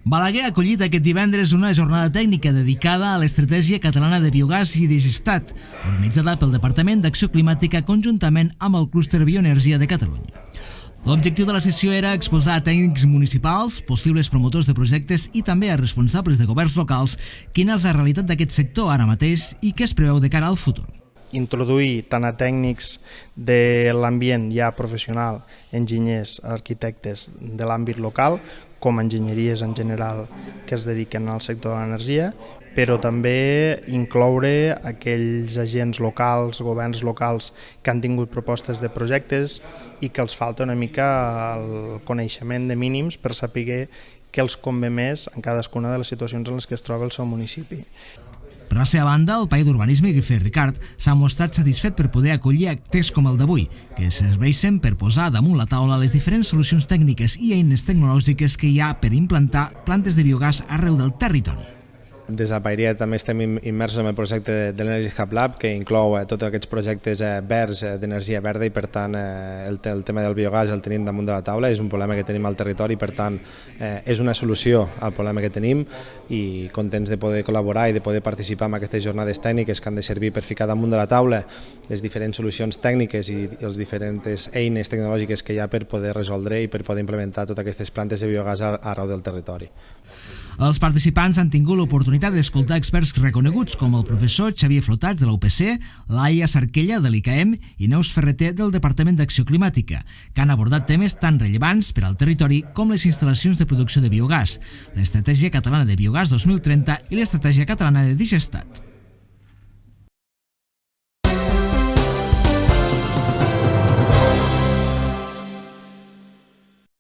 Balaguer ha acollit aquest divendres una jornada tècnica dedicada a l'Estratègia Catalana de Biogàs i Digestat, organitzada pel Departament d'Acció Climàtica conjuntament amb el Clúster Bioenergia de Catalunya. L'objectiu de la sessió era exposar a tècnics municipals, possibles promotors de projectes i també a responsables de governs locals quina és la realitat d'aquest sector ara mateix i què es preveu de cara al futur. Introduir tant a tècnics de l'ambient ja professional, enginyers, arquitectes de l'àmbit local, com enginyeries en general que es dediquen al sector de l'energia, però també incloure aquells agents locals, governs locals que han tingut propostes de projectes i que els falta una mica el coneixement de mínims per saber què els convé més en cadascuna de les situacions en les que es troba el seu municipi. Per la seva banda, el paio d'urbanisme Guifré Ricard s'ha mostrat satisfet per poder acollir actes com el d'avui, que serveixen per posar damunt la taula les diferents solucions tècniques i eines tecnològiques que hi ha per implantar plantes de biogàs arreu del territori. Des de Pairia també estem immersos en el projecte de l'Energy Hub Lab, que inclou tots aquests projectes verds d'energia verda i per tant el tema del biogàs el tenim damunt de la taula, és un problema que tenim al territori, per tant és una solució al problema que tenim i contents de poder col·laborar i de poder participar en aquestes jornades tècniques que han de servir per ficar damunt de la taula les diferents solucions tècniques i les diferents eines tecnològiques que hi ha per poder resoldre i per poder implementar totes aquestes plantes de biogàs arreu del territori. Els participants han tingut l'oportunitat d'escoltar experts reconeguts com el professor Xavier Flotats de la UPC, Laia Sarquella de l'ICAEM i Neus Ferreter del Departament d'Acció Climàtica, que han abordat temes tan rellevants per al territori com les instal·lacions de producció de biogàs, l'Estratègia Catalana de Biogàs 2030 i l'Estratègia Catalana de Digestat.